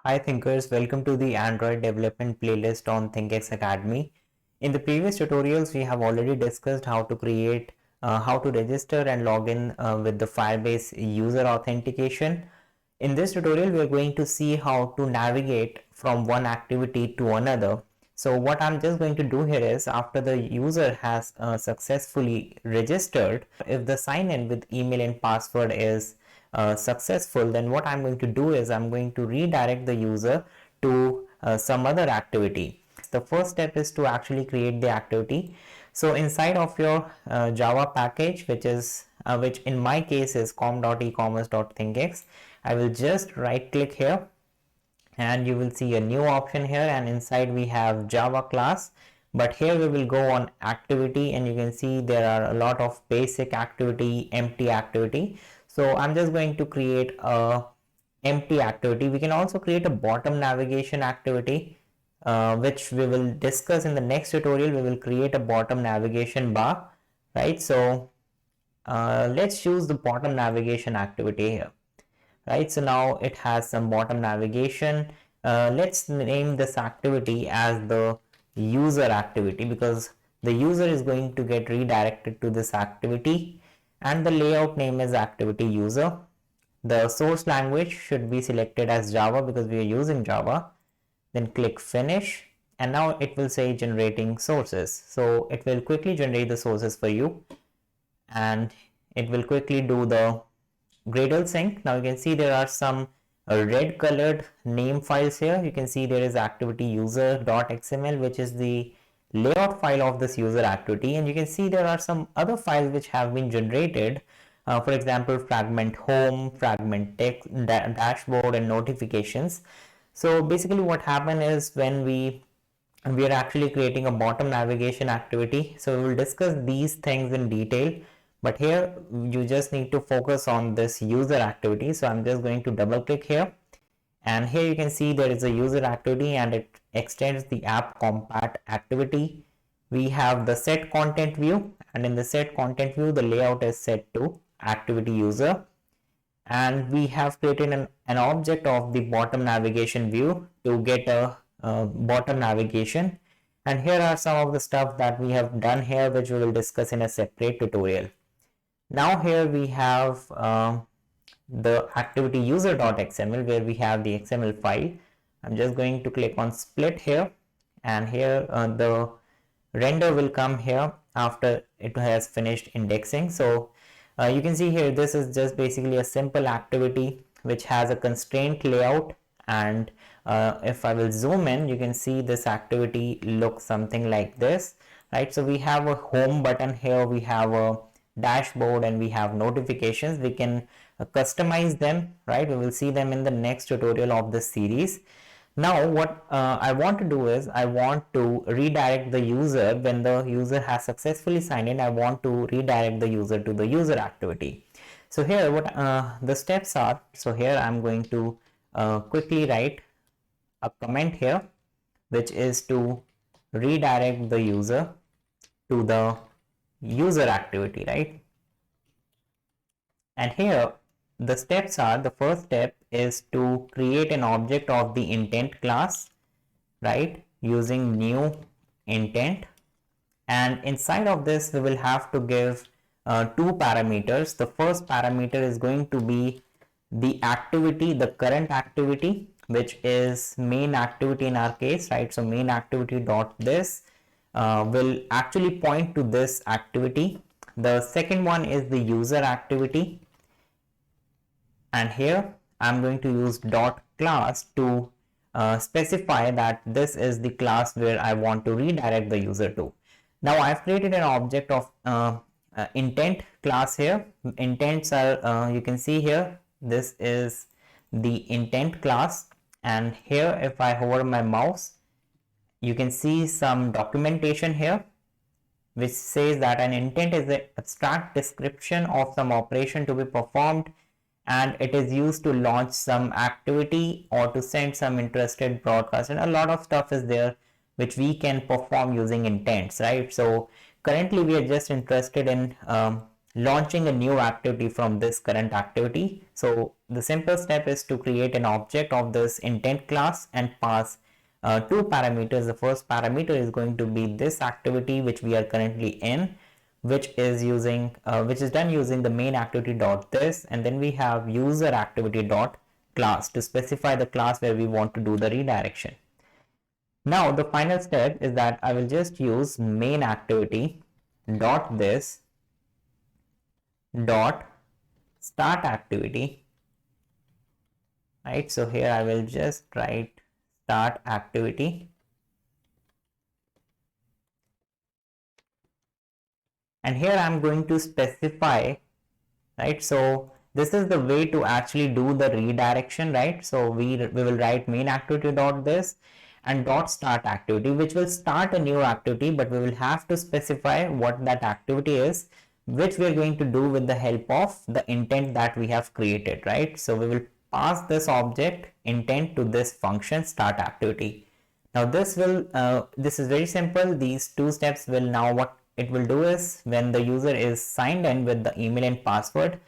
Hi thinkers, welcome to the Android development playlist on ThinkX Academy. In the previous tutorials, we have already discussed how to create, how to register and log in with the Firebase user authentication. In this tutorial, we are going to see how to navigate from one activity to another. So what I'm just going to do here is after the user has successfully registered, if the sign in with email and password is successful, then what I'm going to do is I'm going to redirect the user to some other activity. The first step is to actually create the activity. So inside of your Java package, which in my case is com.ecommerce.thinkx, I will just right click here and you will see a new option here, and inside we have Java class, but here we will go on activity and you can see there are a lot of basic activity, empty activity. So I'm just going to create a empty activity. We can also create a bottom navigation activity, which we will discuss in the next tutorial. We will create a bottom navigation bar, right? So let's choose the bottom navigation activity here, right? So now it has some bottom navigation. Let's name this activity as the user activity because the user is going to get redirected to this activity, and the layout name is activity user. The source language should be selected as Java because we are using Java. Then click finish, and now it will say generating sources. So it will quickly generate the sources for you, and it will quickly do the Gradle sync. Now you can see there are some red colored name files here. You can see there is activity user.xml, which is the layout file of this user activity, and you can see there are some other files which have been generated. For example, fragment home, fragment text, dashboard, and notifications. So basically what happened is when we are actually creating a bottom navigation activity. So we will discuss these things in detail, but here you just need to focus on this user activity. So I'm just going to double click here, and here you can see there is a user activity and it extends the app compat activity. We have the set content view, and in the set content view the layout is set to activity user, and we have created an object of the bottom navigation view to get a bottom navigation. And here are some of the stuff that we have done here, which we will discuss in a separate tutorial. Now here we have the activity user.xml where we have the XML file. I'm just going to click on split here, and here the render will come here after it has finished indexing. So you can see here this is just basically a simple activity which has a constraint layout, and if I will zoom in, you can see this activity looks something like this, right? So we have a home button here, we have a dashboard, and we have notifications. We can customize them, right? We will see them in the next tutorial of this series. Now what I want to do is I want to redirect the user. When the user has successfully signed in, I want to redirect the user to the user activity. So here what the steps are. So here I'm going to quickly write a comment here, which is to redirect the user to the user activity, right? And here the steps are, the first step is to create an object of the intent class, right, using new intent, and inside of this we will have to give two parameters. The first parameter is going to be the activity, the current activity, which is main activity in our case, right? So main activity dot this will actually point to this activity. The second one is the user activity, and here I'm going to use dot class to specify that this is the class where I want to redirect the user to. Now I've created an object of intent class here. Intents are you can see here this is the intent class, and here if I hover my mouse you can see some documentation here which says that an intent is an abstract description of some operation to be performed, and it is used to launch some activity or to send some interested broadcast, and a lot of stuff is there which we can perform using intents, right? So currently we are just interested in launching a new activity from this current activity. So the simple step is to create an object of this intent class and pass two parameters. The first parameter is going to be this activity which we are currently in, which is done using the main activity dot this, and then we have user activity dot class to specify the class where we want to do the redirection. Now the final step is that I will just use main activity dot this dot start activity, right? So here I will just write start activity, and here I'm going to specify, right? So this is the way to actually do the redirection, right? So we will write main activity dot this and dot start activity, which will start a new activity, but we will have to specify what that activity is, which we are going to do with the help of the intent that we have created, right? So we will pass this object intent to this function start activity. Now this is very simple. These two steps will, now what it will do is when the user is signed in with the email and password,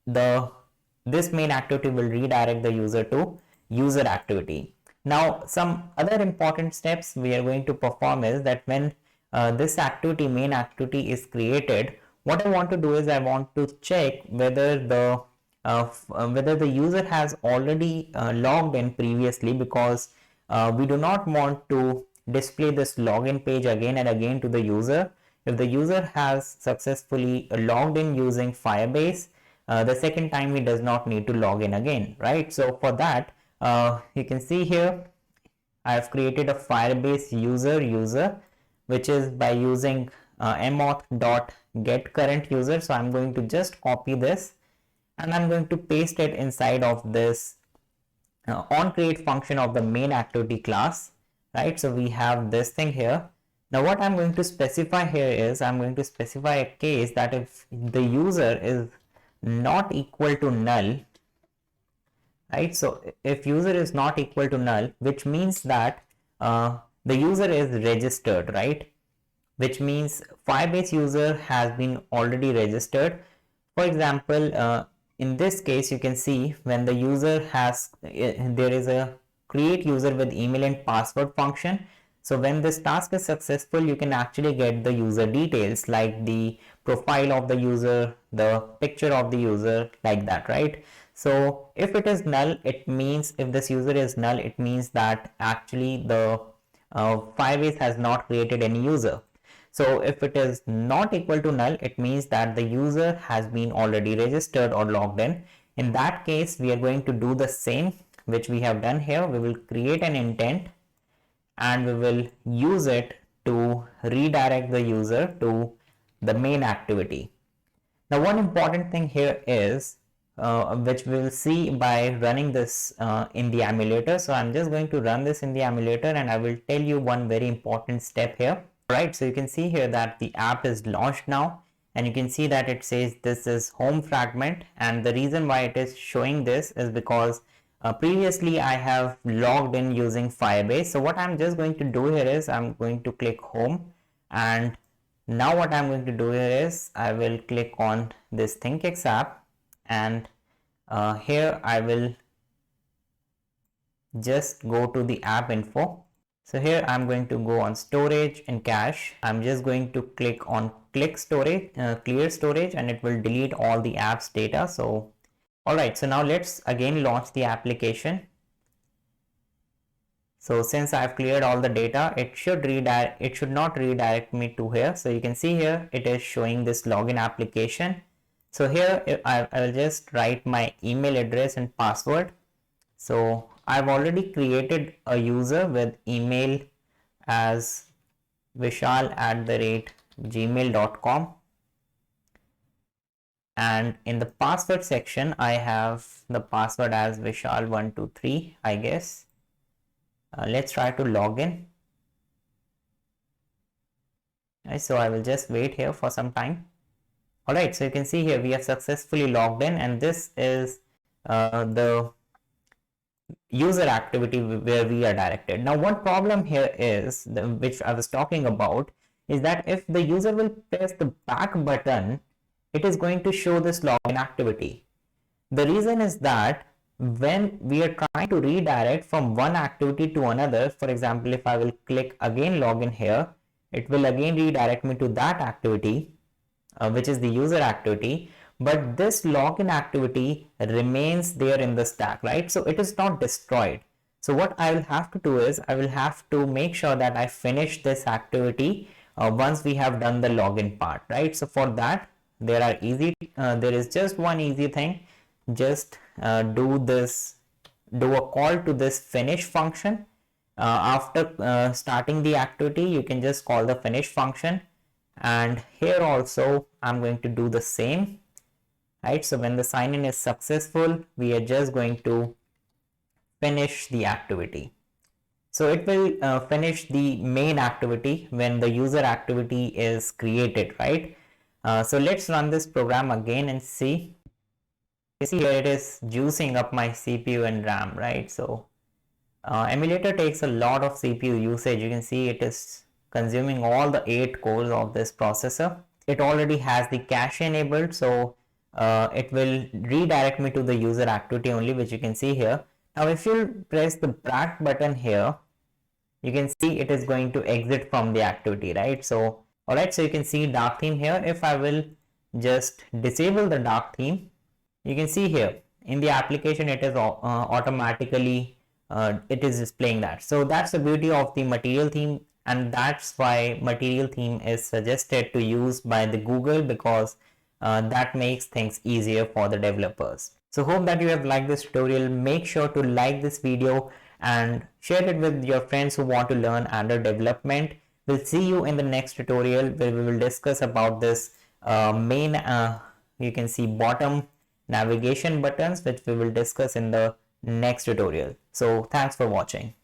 this main activity will redirect the user to user activity. Now some other important steps we are going to perform is that when this activity, main activity, is created, what I want to do is I want to check whether the user has already logged in previously, because we do not want to display this login page again and again to the user. If the user has successfully logged in using Firebase, the second time he does not need to log in again, right? So for that, you can see here I have created a Firebase user, which is by using mauth.getCurrentUser. So I'm going to just copy this and I'm going to paste it inside of this onCreate function of the main activity class, right? So we have this thing here. Now what I'm going to specify here is I'm going to specify a case that if the user is not equal to null, right? So if user is not equal to null, which means that the user is registered, right? Which means Firebase user has been already registered. For example, in this case, you can see when the user has, there is a create user with email and password function. So when this task is successful, you can actually get the user details like the profile of the user, the picture of the user, like that, right? So if it is null, it means, if this user is null, it means that actually the Firebase has not created any user. So if it is not equal to null, it means that the user has been already registered or logged in. In that case, we are going to do the same which we have done here. We will create an intent and we will use it to redirect the user to the main activity. Now one important thing here is which we will see by running this in the emulator. So I'm just going to run this in the emulator and I will tell you one very important step here. Right, so you can see here that the app is launched now, and you can see that it says this is home fragment, and the reason why it is showing this is because previously I have logged in using Firebase. So what I'm just going to do here is I'm going to click home, and now what I'm going to do here is I will click on this ThinkX app, and here I will just go to the app info. So here I'm going to go on storage and cache. I'm just going to click on clear storage, and it will delete all the app's data. So alright, so now let's again launch the application. So since I've cleared all the data, it should not redirect me to here. So you can see here it is showing this login application. So here I will just write my email address and password. So I've already created a user with email as vishal@gmail.com, and in the password section I have the password as vishal123, I guess. Let's try to log in. Right, so I will just wait here for some time. Alright, so you can see here we have successfully logged in, and this is the user activity where we are directed. Now one problem here is, which I was talking about, is that if the user will press the back button it is going to show this login activity. The reason is that when we are trying to redirect from one activity to another, for example, if I will click again login here, it will again redirect me to that activity, which is the user activity, but this login activity remains there in the stack, right? So it is not destroyed. So what I will have to do is I will have to make sure that I finish this activity once we have done the login part, right? So for that, there is just one easy thing. Just do a call to this finish function. After starting the activity, you can just call the finish function, and here also I'm going to do the same, right? So when the sign in is successful, we are just going to finish the activity. So it will finish the main activity when the user activity is created, right? So let's run this program again and see. You see here it is juicing up my CPU and RAM, right? So emulator takes a lot of CPU usage. You can see it is consuming all the 8 cores of this processor. It already has the cache enabled, so it will redirect me to the user activity only, which you can see here. Now if you press the back button here, you can see it is going to exit from the activity, right? So alright, so you can see dark theme here. If I will just disable the dark theme, you can see here in the application it is automatically it is displaying that. So that's the beauty of the material theme, and that's why material theme is suggested to use by the Google, because that makes things easier for the developers. So hope that you have liked this tutorial. Make sure to like this video and share it with your friends who want to learn Android development. We'll see you in the next tutorial where we will discuss about this main you can see bottom navigation buttons, which we will discuss in the next tutorial. So thanks for watching.